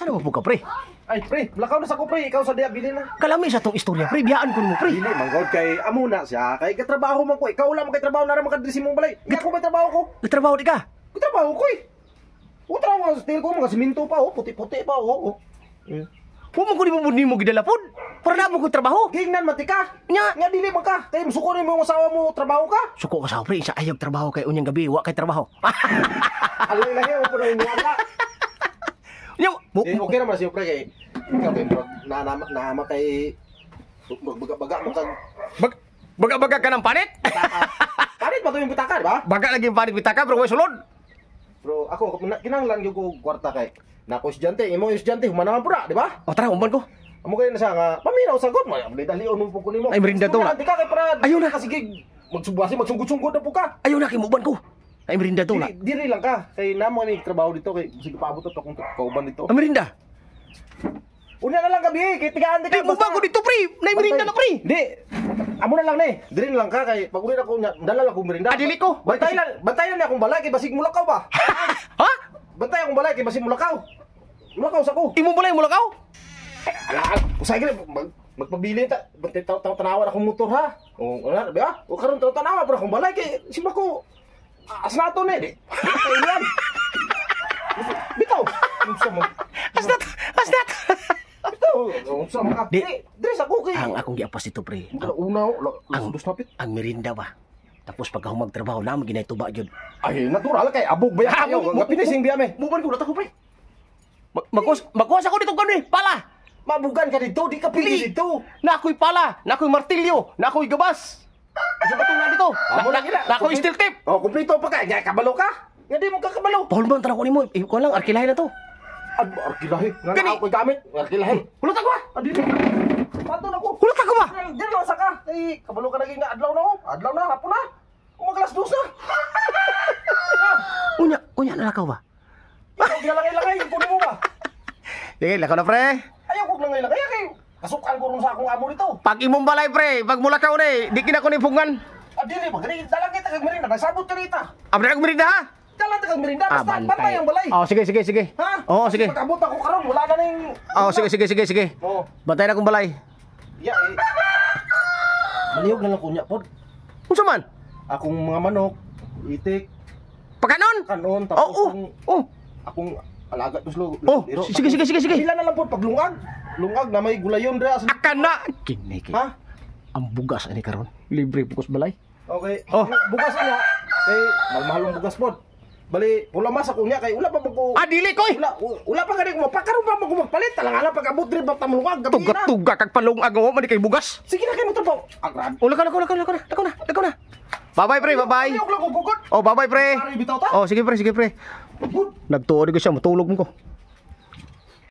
Ano mo ka, pre? Ay, pre, lakaw na sa ko, pre. Ikaw sa diya, bilhin na. Kalami sa tong istorya, pre. Biyaan ko mo, pre. Dili, manggod kay amuna siya. Kay katrabaho man ko. Ikaw lang kay trabaho na naman kadrisi mong balay. Hindi ako may trabaho ko. Nagtrabaho di ka? Trabaho ko eh. Trabaho sa steel ko, mga siminto pa, puti-puti pa, Huwag mo ko ni mo gidalapod. Para na mo ko trabaho. Gingnan mati ka. Nya. Nga dili man ka. Kaya musuko rin mo yung asawa mo, trabaho ka. Suko ka sa pre. Sa ayag trabaho kay unyang gabi. Wa kay trabaho. Alay lang yun, puno yung wala. Nya. Okay naman siya, pre. Kay ikaw, kay bro, nahama kay baga mo kang Baga-baga ka ng panit? panit ba ito yung bitaka, di ba? Baga lagi yung panit bitaka, bro. Way sulod. Bro, ako, kinanglan yung ko kwarta kay nako estudyante, imo estudyante, humanaman pura, di ba? O tara, umban ko. Amo kayo na siya nga, paminaw sagot mo, dali-dalion mo po kunin mo. Ay, merinda to, Di ka kay para, ayun na. Kasi magsugod-sugod na po ka. Ayaw na, kimuban ko. Ay, merinda to na. Diri lang ka, kay namo ni trabaho dito, kay sige paabot to kung kauban dito. Ang merinda. Una na lang gabi, kay tigaan di Ay, ka. mubang ko dito, pre. Nay, merinda na, pre. Di, amo na lang ni. Diri na lang ka, kay pag uli na ko, dala lang ko merinda. Adili ko. Bantay lang akong balay, kay basig mulakaw ba? Ha? Bantay akong balay, kay basig mulakaw. Mulakaw sa ko. Imo balay mo lakaw? Usay ka magpabili ta. Tanawan akong motor ha. O wala ba? O karon tanawan pero akong balay kay si Mako. Asnato ni di. Kailan? Bitaw. Unsa mo? Asnat. Bitaw. Unsa mo ka? Di. Diri sa ko kay. Ang akong giapas dito, pre. Una ang dos napit. Ang merinda ba? Tapos pagka humagtrabaho na, maginay tuba jud. Ay natural kay abog ba Ah, yaw. Gapinising biya me. Buban ko na ko, pre. Magkuwas ako dito kani, pala. Mabugan ka dito, di ka pili dito. Na ako'y pala, na ako'y martilyo, na ako'y gabas. Isa ba na dito? Na ako'y steel tip. Oh, kumpleto pa ka. Nya kabalo ka? Nga di mo ka kabalo. Paul man tara ko nimo, ko lang arkilahin na to. Arkilahi. Nga Kani. ako gamit. Arkilahi. Hulot ako ba? Adi. Pato na ko. Hulot ako ba? Diyan lang sa ka. Ay, kabalo ka naging nga adlaw na. Adlaw na, hapon na. Umaglas dos na. Unya nalakaw ba? Ikaw ginalangay-langay, kunin mo ba? Sige, lakaw na, pre. Ayaw ko langay-langay. Kaya kasukan ko rin sa akong amo dito. Pag imong balay, pre, pag mulakaw ni, di kina ko ni pungan. Dili ba? Ganyan, dalang kita kag merinda. Nagsabot ka rita. Abri ako merinda, ha? Dalang kita kag merinda. Basta bantay ang balay. Oh, sige. Ha? Oo, sige. Pag-abot ako karon, wala na ning... Oh, sige. Oo. Bantay na akong balay. Ya, eh. Maliyog na lang kunya pod. Unsa man? Akong mga manok, itik, Pagkanon? kanon, tapos Oh. akong alaga to slow. Oh, sige. Pila na lang po paglungag. Lungag na may gulayon dra. Akan na. Kini. Ha? Ang bugas ani karon. Libre bukas balay. Okay. Oh. Bugas niya. Kay malmahalong bugas pod. Bali, wala mas ako niya kay wala pa ko. Dili ko. Wala pa gani ko mapakaron pa mo magpalit. Talang pag abot diri ba tamlungag gabi na. Tuga kag palungag mo man kay bugas. Sige na kay mo trabaho. Agrad. Lakaw na. Bye-bye, pre. Bye-bye. Ayok lang ko gugod. Oh, bye-bye, pre. Pare bitaw ta. Oh, sige, pre. Good. Nagtuod ko siya, matulog mo ko.